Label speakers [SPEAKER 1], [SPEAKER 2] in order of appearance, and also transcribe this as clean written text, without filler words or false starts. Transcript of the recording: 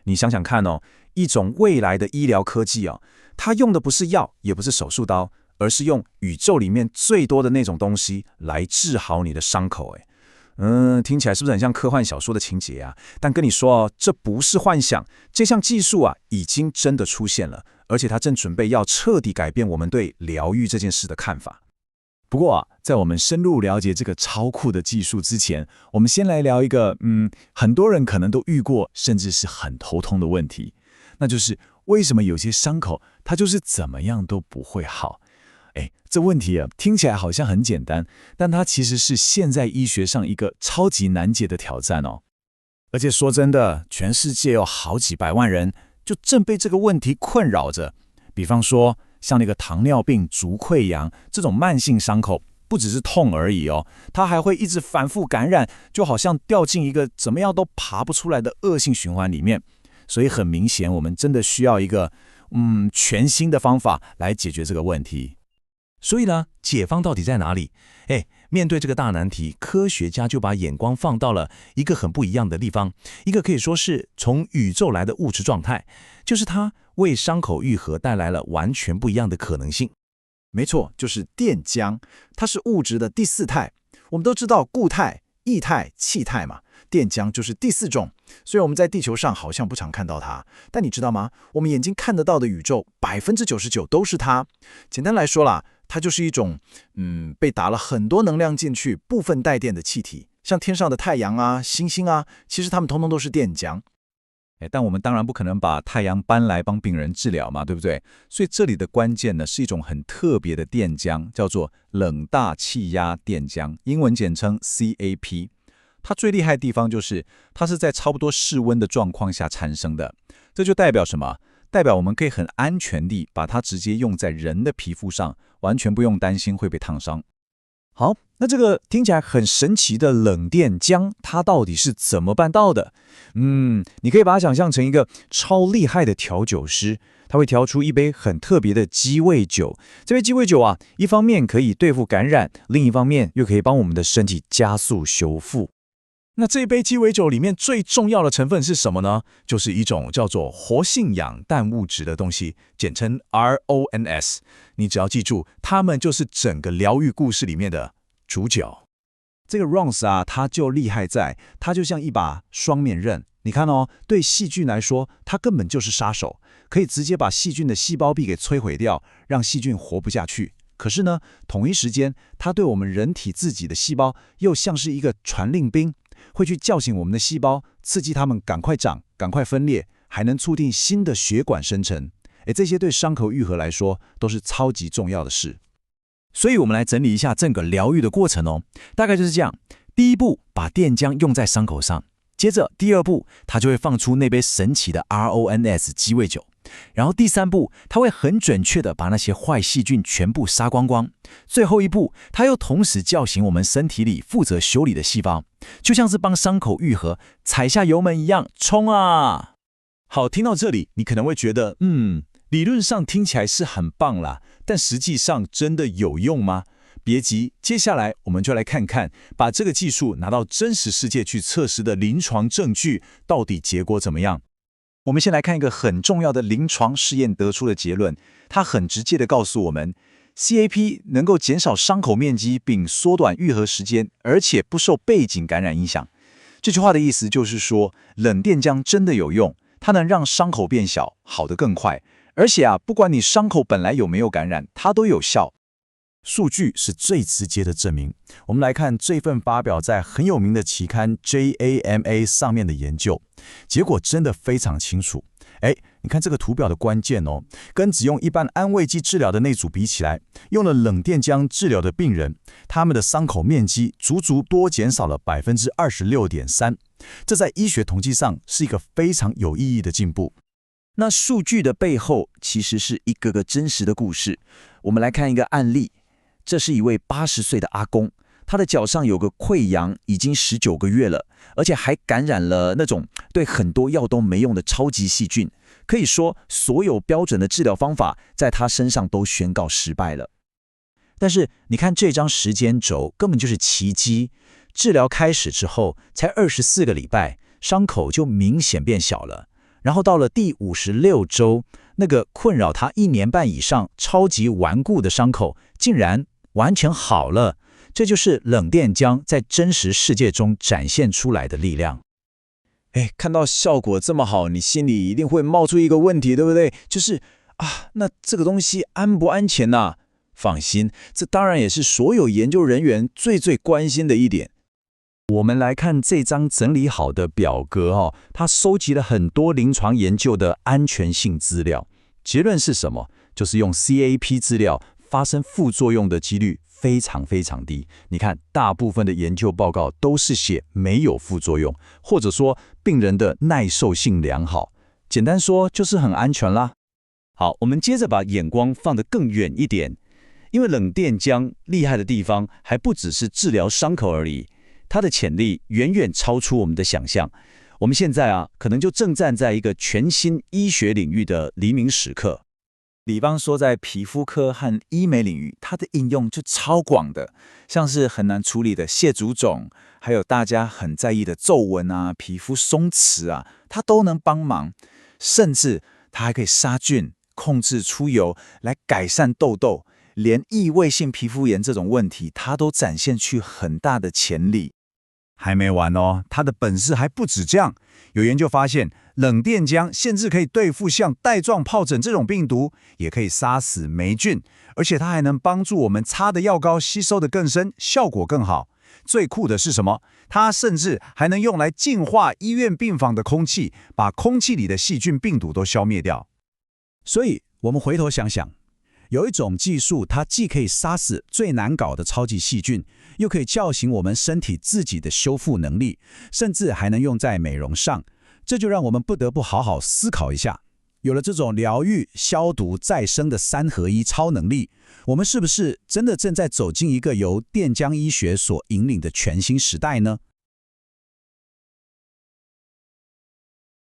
[SPEAKER 1] 你想想看哦，一种未来的医疗科技啊，它用的不是药，也不是手术刀，而是用宇宙里面最多的那种东西来治好你的伤口。听起来是不是很像科幻小说的情节啊？但跟你说哦，这不是幻想，这项技术啊已经真的出现了，而且它正准备要彻底改变我们对疗愈这件事的看法。
[SPEAKER 2] 不过啊，在我们深入了解这个超酷的技术之前，我们先来聊一个，很多人可能都遇过，甚至是很头痛的问题，那就是为什么有些伤口它就是怎么样都不会好？这问题啊，听起来好像很简单，但它其实是现在医学上一个超级难解的挑战哦。而且说真的，全世界有好几百万人就正被这个问题困扰着。比方说，像那个糖尿病足溃疡这种慢性伤口，不只是痛而已哦，它还会一直反复感染，就好像掉进一个怎么样都爬不出来的恶性循环里面。所以很明显，我们真的需要一个全新的方法来解决这个问题。
[SPEAKER 3] 所以呢，解方到底在哪里？面对这个大难题，科学家就把眼光放到了一个很不一样的地方，一个可以说是从宇宙来的物质状态，就是它为伤口愈合带来了完全不一样的可能性。
[SPEAKER 4] 没错，就是电浆，它是物质的第四态。我们都知道固态、液态、气态嘛，电浆就是第四种。虽然我们在地球上好像不常看到它，但你知道吗？我们眼睛看得到的宇宙99%都是它。简单来说啦，它就是一种被打了很多能量进去，部分带电的气体。像天上的太阳啊、星星啊，其实它们通通都是电浆。
[SPEAKER 2] 但我们当然不可能把太阳搬来帮病人治疗嘛，对不对？所以这里的关键呢是一种很特别的电浆，叫做冷大气压电浆，英文简称 CAP。它最厉害的地方就是它是在差不多室温的状况下产生的。这就代表什么？代表我们可以很安全地把它直接用在人的皮肤上，完全不用担心会被烫伤。
[SPEAKER 1] 好，那这个听起来很神奇的冷电浆，它到底是怎么办到的？你可以把它想象成一个超厉害的调酒师，他会调出一杯很特别的鸡尾酒。这杯鸡尾酒啊，一方面可以对付感染，另一方面又可以帮我们的身体加速修复。
[SPEAKER 2] 那这杯鸡尾酒里面最重要的成分是什么呢？就是一种叫做活性氧氮物质的东西，简称 RONS。你只要记住，它们就是整个疗愈故事里面的主角。
[SPEAKER 4] 这个 RONS 啊，它就厉害在，它就像一把双面刃。你看哦，对细菌来说，它根本就是杀手，可以直接把细菌的细胞壁给摧毁掉，让细菌活不下去。可是呢，同一时间，它对我们人体自己的细胞又像是一个传令兵，会去叫醒我们的细胞，刺激它们赶快长、赶快分裂，还能促进新的血管生成。这些对伤口愈合来说都是超级重要的事。
[SPEAKER 2] 所以我们来整理一下整个疗愈的过程哦，大概就是这样：第一步，把电浆用在伤口上；接着第二步，它就会放出那杯神奇的 RONS 鸡尾酒；然后第三步，它会很准确地把那些坏细菌全部杀光光；最后一步，它又同时叫醒我们身体里负责修理的细胞，就像是帮伤口愈合踩下油门一样，冲啊！好，听到这里，你可能会觉得，理论上听起来是很棒啦，但实际上真的有用吗？别急，接下来我们就来看看，把这个技术拿到真实世界去测试的临床证据，到底结果怎么样？
[SPEAKER 1] 我们先来看一个很重要的临床试验得出的结论，它很直接地告诉我们 ，CAP 能够减少伤口面积并缩短愈合时间，而且不受背景感染影响。这句话的意思就是说，冷电浆真的有用，它能让伤口变小，好得更快。而且不管你伤口本来有没有感染，它都有效。
[SPEAKER 2] 数据是最直接的证明。我们来看这份发表在很有名的期刊 JAMA 上面的研究，结果真的非常清楚。你看这个图表的关键哦，跟只用一般安慰剂治疗的那组比起来，用了冷电浆治疗的病人，他们的伤口面积足足多减少了 26.3%， 这在医学统计上是一个非常有意义的进步。
[SPEAKER 1] 那数据的背后其实是一个个真实的故事。我们来看一个案例，这是一位80岁的阿公，他的脚上有个溃疡，已经19个月了，而且还感染了那种对很多药都没用的超级细菌。可以说，所有标准的治疗方法在他身上都宣告失败了。但是你看这张时间轴，根本就是奇迹。治疗开始之后，才24个礼拜，伤口就明显变小了。
[SPEAKER 4] 然后到了第56周，那个困扰他1年半以上、超级顽固的伤口竟然完全好了。这就是冷电浆在真实世界中展现出来的力量。
[SPEAKER 1] 看到效果这么好，你心里一定会冒出一个问题，对不对？就是那这个东西安不安全呐？放心，这当然也是所有研究人员最关心的一点。
[SPEAKER 4] 我们来看这张整理好的表格它收集了很多临床研究的安全性资料。结论是什么？就是用 CAP 资料发生副作用的几率非常低。你看，大部分的研究报告都是写没有副作用，或者说病人的耐受性良好。简单说就是很安全啦。好，我们接着把眼光放得更远一点，因为冷电浆厉害的地方还不只是治疗伤口而已，它的潜力远远超出我们的想象。我们现在可能就正站在一个全新医学领域的黎明时刻。比方说在皮肤科和医美领域，它的应用就超广的，像是很难处理的蟹足肿，还有大家很在意的皱纹皮肤松弛它都能帮忙。甚至它还可以杀菌、控制出油，来改善痘痘，连异位性皮肤炎这种问题，它都展现出很大的潜力。还没完哦，它的本事还不止这样。有研究发现，冷电浆甚至可以对付像带状疱疹这种病毒，也可以杀死霉菌，而且它还能帮助我们擦的药膏吸收的更深，效果更好。最酷的是什么？它甚至还能用来净化医院病房的空气，把空气里的细菌病毒都消灭掉。所以，我们回头想想，有一种技术，它既可以杀死最难搞的超级细菌，又可以叫醒我们身体自己的修复能力，甚至还能用在美容上。这就让我们不得不好好思考一下，有了这种疗愈、消毒、再生的3合1超能力，我们是不是真的正在走进一个由电浆医学所引领的全新时代呢？